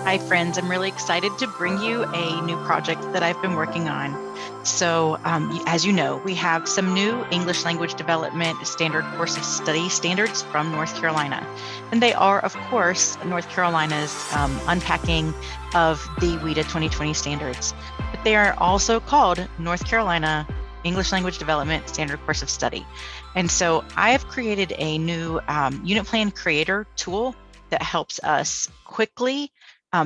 Hi, friends. I'm really excited to bring you a new project that I've been working on. As you know, we have some new English language development standard course of study standards from North Carolina. And they are, of course, North Carolina's unpacking of the WIDA 2020 standards. But they are also called North Carolina English Language Development Standard Course of Study. And so I have created a new unit plan creator tool that helps us quickly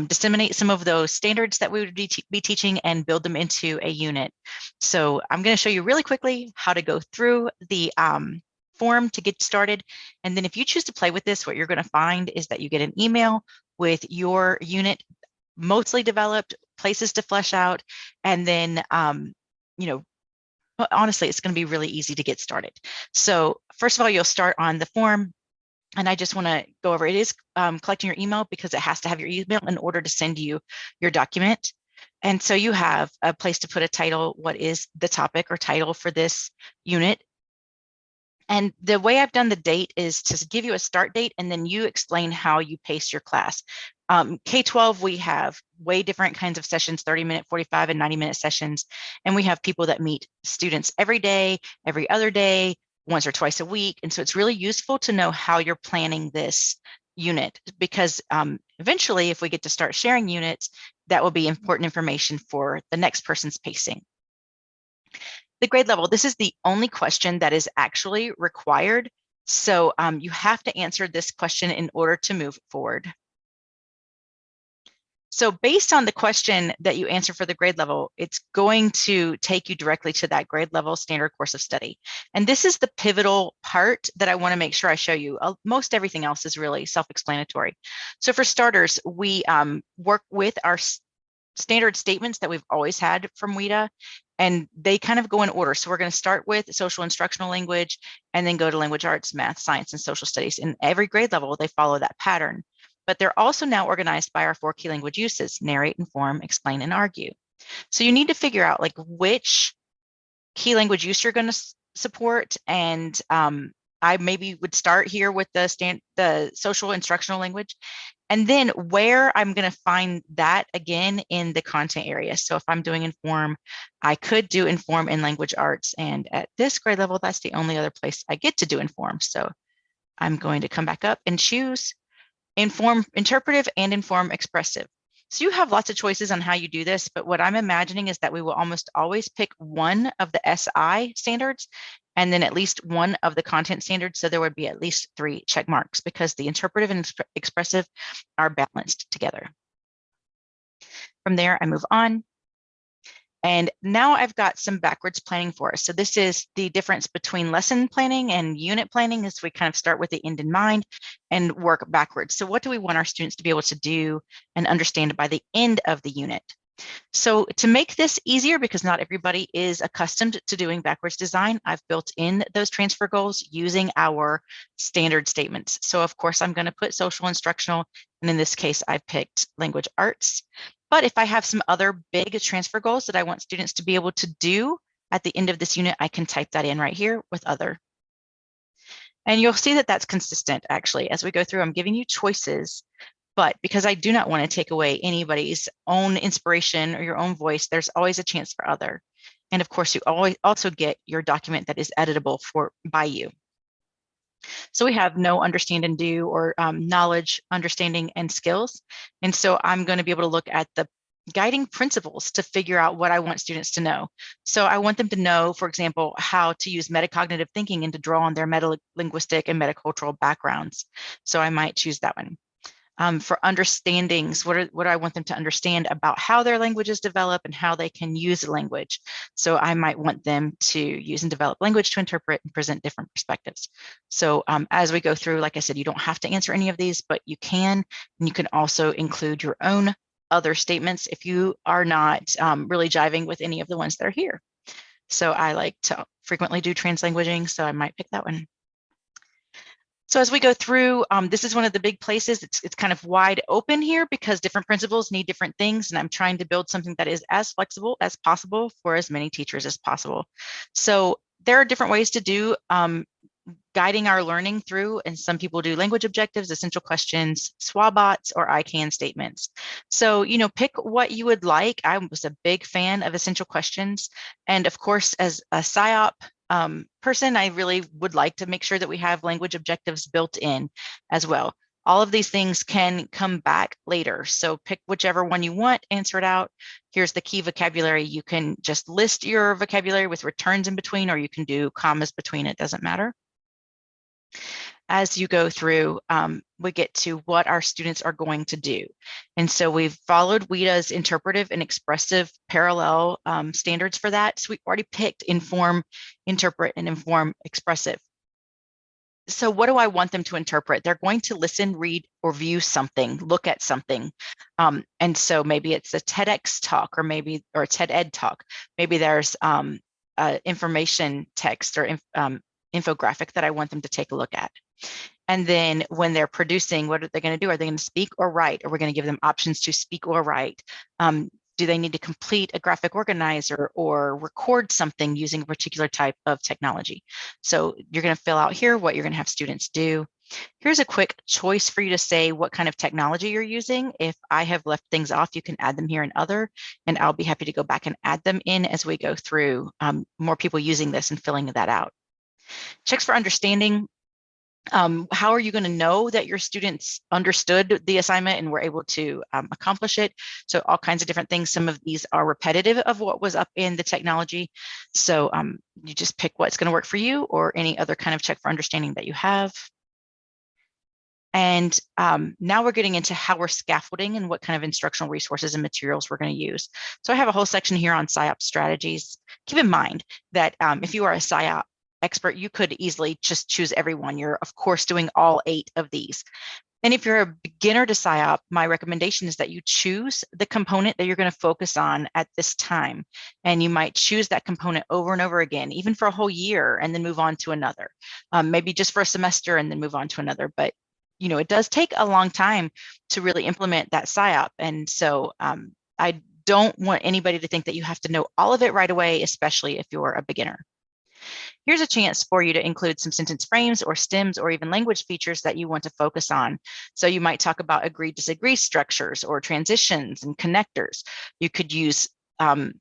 disseminate some of those standards that we would be teaching and build them into a unit. So I'm going to show you really quickly how to go through the form to get started. And then if you choose to play with this, what you're going to find is that you get an email with your unit mostly developed, places to flesh out, and then, honestly, it's going to be really easy to get started. So first of all, you'll start on the form. And I just want to go over, it is collecting your email because it has to have your email in order to send you your document. And so you have a place to put a title, what is the topic or title for this unit. And the way I've done the date is to give you a start date and then you explain how you pace your class. K-12, we have way different kinds of sessions, 30-minute, 45 and 90-minute sessions. And we have people that meet students every day, every other day, once or twice a week. And so it's really useful to know how you're planning this unit because eventually, if we get to start sharing units, that will be important information for the next person's pacing. The grade level, this is the only question that is actually required. So you have to answer this question in order to move forward. So based on the question that you answer for the grade level, it's going to take you directly to that grade level standard course of study. And this is the pivotal part that I want to make sure I show you. Most everything else is really self-explanatory. So for starters, we work with our standard statements that we've always had from WIDA, and they kind of go in order. So we're going to start with social instructional language and then go to language arts, math, science, and social studies. In every grade level, they follow that pattern. But they're also now organized by our 4 key language uses: narrate, inform, explain, and argue. So you need to figure out like which key language use you're going to support. And I maybe would start here with the social instructional language, and then where I'm going to find that again in the content area. So if I'm doing inform, I could do inform in language arts. And at this grade level, that's the only other place I get to do inform. So I'm going to come back up and choose inform interpretive and inform expressive. So you have lots of choices on how you do this, but what I'm imagining is that we will almost always pick one of the SI standards and then at least one of the content standards. So there would be at least 3 check marks because the interpretive and expressive are balanced together. From there, I move on. And now I've got some backwards planning for us. So this is the difference between lesson planning and unit planning as we kind of start with the end in mind and work backwards. So what do we want our students to be able to do and understand by the end of the unit? So to make this easier, because not everybody is accustomed to doing backwards design, I've built in those transfer goals using our standard statements. So of course, I'm going to put social instructional, and in this case, I picked language arts. But if I have some other big transfer goals that I want students to be able to do at the end of this unit, I can type that in right here with other. And you'll see that that's consistent, actually. As we go through, I'm giving you choices, but because I do not want to take away anybody's own inspiration or your own voice, there's always a chance for other. And of course, you always also get your document that is editable by you. So we have know, understand, and do, or knowledge, understanding, and skills. And so I'm going to be able to look at the guiding principles to figure out what I want students to know. So I want them to know, for example, how to use metacognitive thinking and to draw on their metalinguistic and metacultural backgrounds. So I might choose that one. For understandings, what do I want them to understand about how their languages develop and how they can use language? So I might want them to use and develop language to interpret and present different perspectives. So as we go through, like I said, you don't have to answer any of these, but you can, and you can also include your own other statements if you are not really jiving with any of the ones that are here. So I like to frequently do translanguaging, so I might pick that one. So as we go through, this is one of the big places. It's kind of wide open here because different principals need different things, and I'm trying to build something that is as flexible as possible for as many teachers as possible. So there are different ways to do guiding our learning through, and some people do language objectives, essential questions, SWOBOTs, or I can statements. So, pick what you would like. I was a big fan of essential questions. And of course, as a SIOP person, I really would like to make sure that we have language objectives built in as well. All of these things can come back later. So pick whichever one you want, answer it out. Here's the key vocabulary. You can just list your vocabulary with returns in between, or you can do commas between, it doesn't matter. As you go through, we get to what our students are going to do. And so we've followed WIDA's interpretive and expressive parallel standards for that. So we already picked inform, interpret, and inform, expressive. So what do I want them to interpret? They're going to listen, read, or view something, look at something. And so maybe it's a TEDx talk, or a TED Ed talk. Maybe there's information text or infographic that I want them to take a look at. And then when they're producing, what are they going to do? Are they going to speak or write? Or we're going to give them options to speak or write. Do they need to complete a graphic organizer or record something using a particular type of technology? So you're going to fill out here what you're going to have students do. Here's a quick choice for you to say what kind of technology you're using. If I have left things off, you can add them here in other, and I'll be happy to go back and add them in as we go through more people using this and filling that out. Checks for understanding. How are you going to know that your students understood the assignment and were able to accomplish it? So all kinds of different things. Some of these are repetitive of what was up in the technology. So you just pick what's going to work for you, or any other kind of check for understanding that you have. And now we're getting into how we're scaffolding and what kind of instructional resources and materials we're going to use. So I have a whole section here on SIOP strategies. Keep in mind that if you are a SIOP expert, you could easily just choose every one. You're, of course, doing all 8 of these. And if you're a beginner to SIOP, my recommendation is that you choose the component that you're going to focus on at this time. And you might choose that component over and over again, even for a whole year, and then move on to another. Maybe just for a semester and then move on to another. But it does take a long time to really implement that SIOP. And so I don't want anybody to think that you have to know all of it right away, especially if you're a beginner. Here's a chance for you to include some sentence frames or stems or even language features that you want to focus on. So you might talk about agree, disagree structures or transitions and connectors. You could use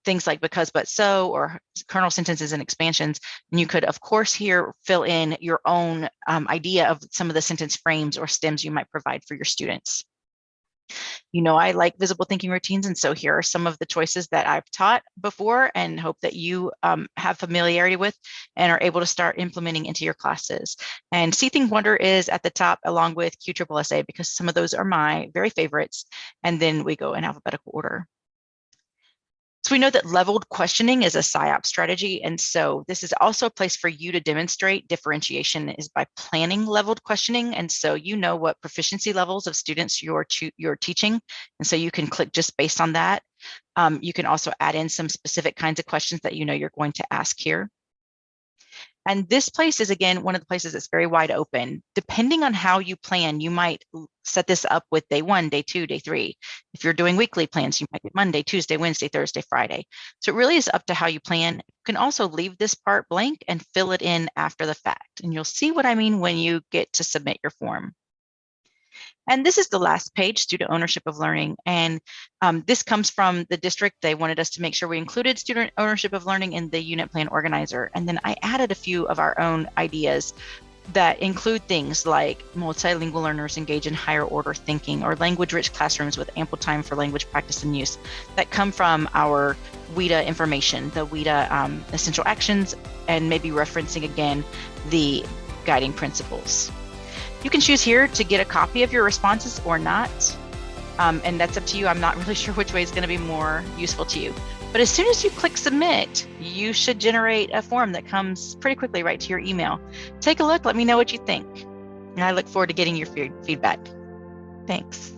things like because, but, so, or kernel sentences and expansions. And you could, of course, here fill in your own idea of some of the sentence frames or stems you might provide for your students. I like visible thinking routines. And so here are some of the choices that I've taught before and hope that you have familiarity with and are able to start implementing into your classes. And See, Think, Wonder is at the top along with QSSA, because some of those are my very favorites. And then we go in alphabetical order. So we know that leveled questioning is a SIOP strategy. And so this is also a place for you to demonstrate differentiation is by planning leveled questioning. And so what proficiency levels of students you're teaching. And so you can click just based on that. You can also add in some specific kinds of questions that you're going to ask here. And this place is, again, one of the places that's very wide open. Depending on how you plan, you might set this up with day 1, day 2, day 3. If you're doing weekly plans, you might get Monday, Tuesday, Wednesday, Thursday, Friday. So it really is up to how you plan. You can also leave this part blank and fill it in after the fact. And you'll see what I mean when you get to submit your form. And this is the last page, student ownership of learning. And this comes from the district. They wanted us to make sure we included student ownership of learning in the unit plan organizer. And then I added a few of our own ideas that include things like multilingual learners engage in higher order thinking, or language-rich classrooms with ample time for language practice and use, that come from our WIDA information, the WIDA essential actions, and maybe referencing again the guiding principles. You can choose here to get a copy of your responses or not, and that's up to you. I'm not really sure which way is going to be more useful to you. But as soon as you click submit, you should generate a form that comes pretty quickly right to your email. Take a look, let me know what you think. And I look forward to getting your feedback. Thanks.